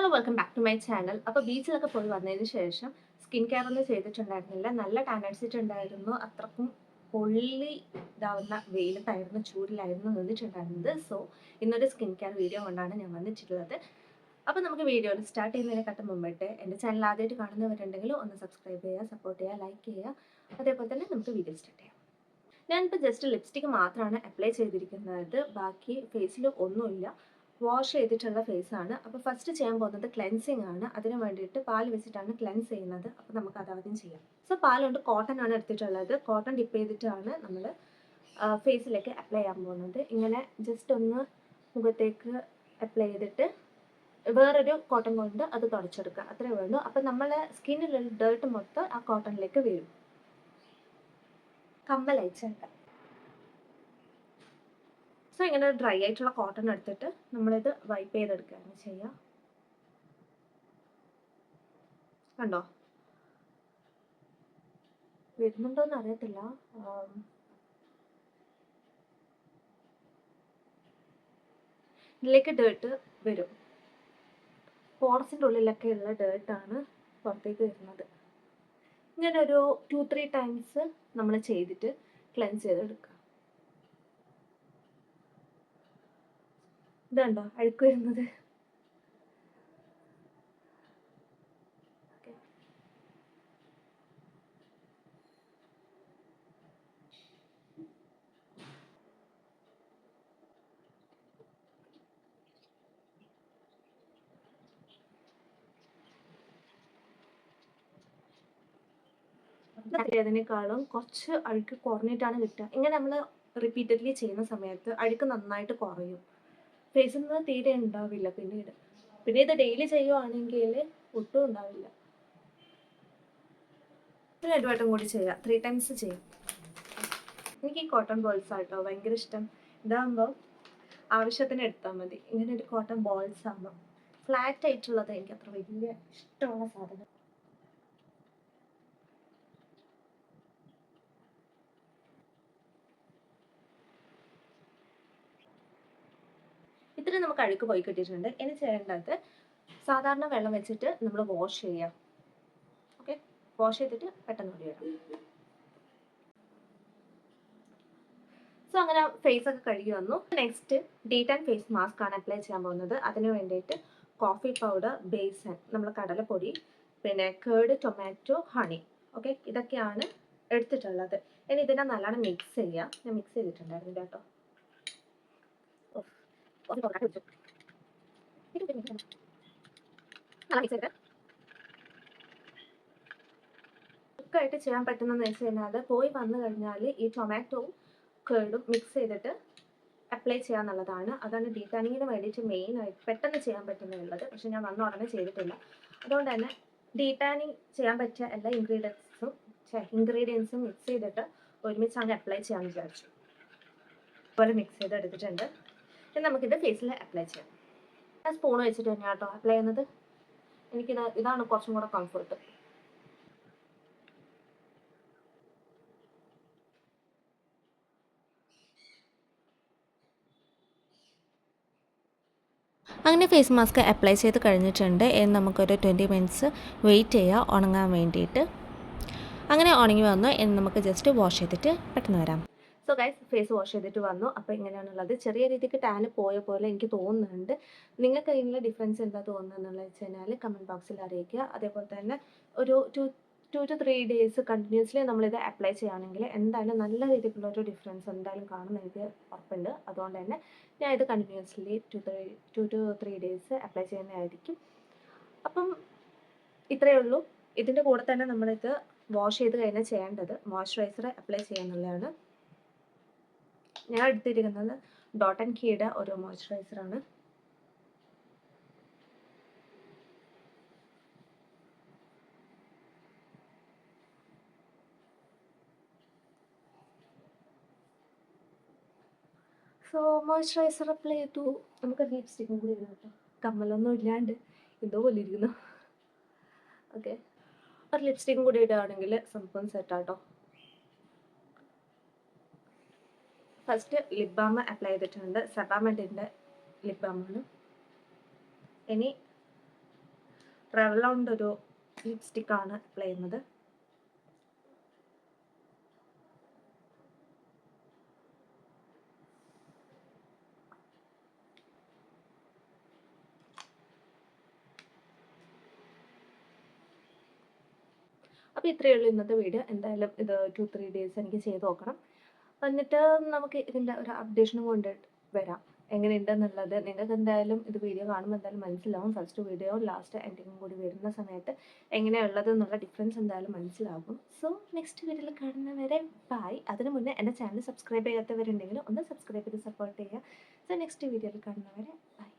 Hello welcome back to my channel. അപ്പോൾ ബീച്ചിലൊക്കെ പോയി വന്നതിന് ശേഷം സ്കിൻ കെയർ ഒന്നും ചെയ്തിട്ടുണ്ടായിരുന്നില്ല. നല്ല ടാൻ അടിച്ചിട്ടുണ്ടായിരുന്നു. അത്രക്കും പൊള്ളി ഇതാവുന്ന വെയിലത്തായിരുന്നു, ചൂടിലായിരുന്നു നിന്നിട്ടുണ്ടായിരുന്നത്. സോ ഇന്നൊരു സ്കിൻ കെയർ വീഡിയോ കൊണ്ടാണ് ഞാൻ വന്നിട്ടുള്ളത്. അപ്പോൾ നമുക്ക് വീഡിയോ സ്റ്റാർട്ട് ചെയ്യുന്നതിനെക്കാട്ടും മുമ്പായിട്ട് എൻ്റെ ചാനൽ ആദ്യമായിട്ട് കാണുന്നവരുണ്ടെങ്കിൽ ഒന്ന് സബ്സ്ക്രൈബ് ചെയ്യുക, സപ്പോർട്ട് ചെയ്യുക, ലൈക്ക് ചെയ്യുക. അതേപോലെ തന്നെ നമുക്ക് വീഡിയോ സ്റ്റാർട്ട് ചെയ്യാം. ഞാനിപ്പോൾ ജസ്റ്റ് ലിപ്സ്റ്റിക്ക് മാത്രമാണ് അപ്ലൈ ചെയ്തിരിക്കുന്നത്. ബാക്കി ഫേസിൽ ഒന്നുമില്ല. വാഷ് ചെയ്തിട്ടുള്ള ഫേസാണ്. അപ്പോൾ ഫസ്റ്റ് ചെയ്യാൻ പോകുന്നത് ക്ലെൻസിങ് ആണ്. അതിന് വേണ്ടിയിട്ട് പാൽ വെച്ചിട്ടാണ് ക്ലെൻസ് ചെയ്യുന്നത്. അപ്പോൾ നമുക്ക് അത് ആദ്യം ചെയ്യാം. സോ പാലുകൊണ്ട് കോട്ടൺ ആണ് എടുത്തിട്ടുള്ളത്. കോട്ടൺ ഡിപ്പ് ചെയ്തിട്ടാണ് നമ്മൾ ഫേസിലേക്ക് അപ്ലൈ ചെയ്യാൻ പോകുന്നത്. ഇങ്ങനെ ജസ്റ്റ് ഒന്ന് മുഖത്തേക്ക് അപ്ലൈ ചെയ്തിട്ട് വേറൊരു കോട്ടൺ കൊണ്ട് അത് തുടച്ചെടുക്കുക. അത്രേ വേണ്ടൂ. അപ്പോൾ നമ്മളെ സ്കിന്നിലുള്ള ഡേർട്ട് മൊത്തം ആ കോട്ടണിലേക്ക് വീഴും. കമ്മൽ അയച്ചേക്കാം. സോ ഇങ്ങനെ ഡ്രൈ ആയിട്ടുള്ള കോട്ടൺ എടുത്തിട്ട് നമ്മളിത് വൈപ്പ് ചെയ്തെടുക്കുകയാണ് ചെയ്യുക. കണ്ടോ, വരുന്നുണ്ടോയെന്ന് അറിയത്തില്ല. ഇതിലേക്ക് ഡേർട്ട് വരും. പോർസിൻ്റെ ഉള്ളിലൊക്കെ ഉള്ള ഡേർട്ടാണ് പുറത്തേക്ക് വരുന്നത്. ഇങ്ങനെ ഒരു 2-3 ടൈംസ് നമ്മൾ ചെയ്തിട്ട് ക്ലെൻസ് ചെയ്തെടുക്കുക. ഇതുണ്ടോ അഴുക്ക് വരുന്നത്? അതിനേക്കാളും കുറച്ച് അഴുക്ക് കുറഞ്ഞിട്ടാണ് കിട്ടുക. ഇങ്ങനെ നമ്മൾ റിപ്പീറ്റഡ്ലി ചെയ്യുന്ന സമയത്ത് അഴുക്ക് നന്നായിട്ട് കുറയും. ഫേസിൽ നിന്ന് തീരെ ഉണ്ടാവില്ല പിന്നീട്. പിന്നെ ഇത് ഡെയിലി ചെയ്യുവാണെങ്കിൽ ഒട്ടും ഉണ്ടാവില്ല. ഒരു 2 വട്ടം കൂടി ചെയ്യാം, 3 ടൈംസ് ചെയ്യാം. എനിക്ക് ഈ കോട്ടൺ ബോൾസ് ആട്ടോ ഭയങ്കര ഇഷ്ടം. ഇതാകുമ്പോൾ ആവശ്യത്തിന് എടുത്താൽ മതി. ഇങ്ങനെ ഒരു കോട്ടൺ ബോൾസ് ആകുമ്പോൾ ഫ്ലാറ്റ് ആയിട്ടുള്ളത് എനിക്ക് അത്ര വലിയ ഇഷ്ടമുള്ള സാധനം. ഇത്രയും നമുക്ക് അഴുക്ക് പോയി കിട്ടിയിട്ടുണ്ട്. ഇനി ചെയ്യേണ്ടത് സാധാരണ വെള്ളം വെച്ചിട്ട് നമ്മൾ വാഷ് ചെയ്യാം. ഓക്കെ, വാഷ് ചെയ്തിട്ട് പെട്ടെന്ന് ഓടിയിടാം. സോ അങ്ങനെ ഫേസ് ഒക്കെ കഴുകി വന്നു. നെക്സ്റ്റ് ഡീടാൻ ഫേസ് മാസ്ക് ആണ് അപ്ലൈ ചെയ്യാൻ പോകുന്നത്. അതിന് വേണ്ടിയിട്ട് കോഫി പൗഡർ, ബേസൻ, നമ്മൾ കടലപ്പൊടി, പിന്നെ കേർഡ്, ടൊമാറ്റോ, ഹണി, ഓക്കെ, ഇതൊക്കെയാണ് എടുത്തിട്ടുള്ളത്. ഇനി ഇതിനെ നല്ലോണം മിക്സ് ചെയ്യാം. ഞാൻ മിക്സ് ചെയ്തിട്ടുണ്ടായിരുന്നു കേട്ടോ. ായിട്ട് ചെയ്യാൻ പറ്റുന്നതെന്ന് വെച്ച് കഴിഞ്ഞാൽ പോയി വന്നു കഴിഞ്ഞാൽ ഈ ടൊമാറ്റോവും കേർഡും മിക്സ് ചെയ്തിട്ട് അപ്ലൈ ചെയ്യാന്നുള്ളതാണ്. അതാണ് ഡീടാനിങ്ങിന് വേണ്ടിയിട്ട് മെയിനായിട്ട് പെട്ടെന്ന് ചെയ്യാൻ പറ്റുന്നുള്ളത്. പക്ഷെ ഞാൻ വന്ന ഉടനെ ചെയ്തിട്ടില്ല. അതുകൊണ്ട് തന്നെ ഡീടാനിങ് ചെയ്യാൻ പറ്റിയ എല്ലാ ഇൻഗ്രീഡിയൻസും മിക്സ് ചെയ്തിട്ട് ഒരുമിച്ച് അങ്ങ് അപ്ലൈ ചെയ്യാമെന്ന് വിചാരിച്ചു. അതുപോലെ മിക്സ് ചെയ്ത് എടുത്തിട്ടുണ്ട്. ഇനി നമുക്കിത് ഫേസിൽ അപ്ലൈ ചെയ്യാം. ഞാൻ സ്പൂൺ വെച്ചിട്ട് തന്നെയാണ് കേട്ടോ അപ്ലൈ ചെയ്യുന്നത്. ഇതാണ് കുറച്ചും കൂടെ കംഫർട്ട്. അങ്ങനെ ഫേസ് മാസ്ക് അപ്ലൈ ചെയ്ത് കഴിഞ്ഞിട്ടുണ്ട്. നമുക്കൊരു 20 മിനിറ്റ്സ് വെയിറ്റ് ചെയ്യുക ഉണങ്ങാൻ വേണ്ടിയിട്ട്. അങ്ങനെ ഉണങ്ങി വന്നു. നമുക്ക് ജസ്റ്റ് വാഷ് ചെയ്തിട്ട് പെട്ടെന്ന് വരാം. സോ ഗൈസ്, ഫേസ് വാഷ് ചെയ്തിട്ട് വന്നു. അപ്പോൾ ഇങ്ങനെയാണുള്ളത്. ചെറിയ രീതിക്ക് ടാന് പോയ പോലെ എനിക്ക് തോന്നുന്നുണ്ട്. നിങ്ങൾക്ക് അതിനുള്ള ഡിഫറൻസ് എന്താ തോന്നുന്നതെന്നുള്ളത് വെച്ച് കഴിഞ്ഞാൽ കമൻറ്റ് ബോക്സിൽ അറിയിക്കുക. അതേപോലെ തന്നെ ഒരു 2 to 3 ഡേയ്സ് കണ്ടിന്യൂസ്ലി നമ്മളിത് അപ്ലൈ ചെയ്യുകയാണെങ്കിൽ എന്തായാലും നല്ല രീതിക്കുള്ളൊരു ഡിഫറൻസ് എന്തായാലും കാണും, എനിക്ക് ഉറപ്പുണ്ട്. അതുകൊണ്ട് തന്നെ ഞാൻ ഇത് കണ്ടിന്യൂസ്ലി 2 to 3 ഡേയ്സ് അപ്ലൈ ചെയ്യുന്നതായിരിക്കും. അപ്പം ഇത്രയേ ഉള്ളൂ. ഇതിൻ്റെ കൂടെ തന്നെ നമ്മളിത് വാഷ് ചെയ്ത് കഴിഞ്ഞാൽ ചെയ്യേണ്ടത് മോയ്സ്ചറൈസർ അപ്ലൈ ചെയ്യാന്നുള്ളതാണ്. ഞാൻ എടുത്തിരിക്കുന്നത് ഡോട്ട് ആൻഡ് കീയുടെ ഒരു മോയ്സ്ചറൈസറാണ്. സോ മോയ്സ്ചറൈസർ അപ്ലൈ ചെയ്തു. നമുക്ക് ലിപ്സ്റ്റിക്കും കൂടി ഇടാം കേട്ടോ. കമ്മലൊന്നും ഇല്ലാണ്ട് എന്തോ പോലെ ഇരിക്കുന്നു. ഓക്കെ, ഒരു ലിപ്സ്റ്റിക്കും കൂടി ഇടുകയാണെങ്കിൽ സംഭവം സെറ്റാട്ടോ. ഫസ്റ്റ് ലിപ് ബാം അപ്ലൈ ചെയ്തിട്ടുണ്ട്. സെബാമെഡിൻ്റെ ലിപ് ബാമാണ്. ഇനി റെവ്ലോണിൻ്റെ ഒരു ലിപ്സ്റ്റിക്കാണ് അപ്ലൈ ചെയ്യുന്നത്. അപ്പോൾ ഇത്രയേ ഉള്ളൂ ഇന്നത്തെ വീഡിയോ. എന്തായാലും ഇത് 2-3 ഡേയ്സ് എനിക്ക് ചെയ്ത് നോക്കണം. എന്നിട്ട് നമുക്ക് ഇതിൻ്റെ ഒരു അപ്ഡേഷനും കൊണ്ട് വരാം എങ്ങനെയുണ്ടെന്നുള്ളത്. നിങ്ങൾക്ക് എന്തായാലും ഇത് വീഡിയോ കാണുമ്പോൾ എന്തായാലും മനസ്സിലാവും. ഫസ്റ്റ് വീഡിയോ ലാസ്റ്റ് എൻഡിങ്ങും കൂടി വരുന്ന സമയത്ത് എങ്ങനെയുള്ളത് എന്നുള്ള ഡിഫറൻസ് എന്തായാലും മനസ്സിലാകും. സോ നെക്സ്റ്റ് വീഡിയോയിൽ കാണുന്നവരെ ബൈ. അതിന് മുന്നേ എൻ്റെ ചാനൽ സബ്സ്ക്രൈബ് ചെയ്യാത്തവരുണ്ടെങ്കിൽ ഒന്ന് സബ്സ്ക്രൈബ് ചെയ്ത് സപ്പോർട്ട് ചെയ്യുക. സോ നെക്സ്റ്റ് വീഡിയോയിൽ കാണുന്നവരെ ബൈ.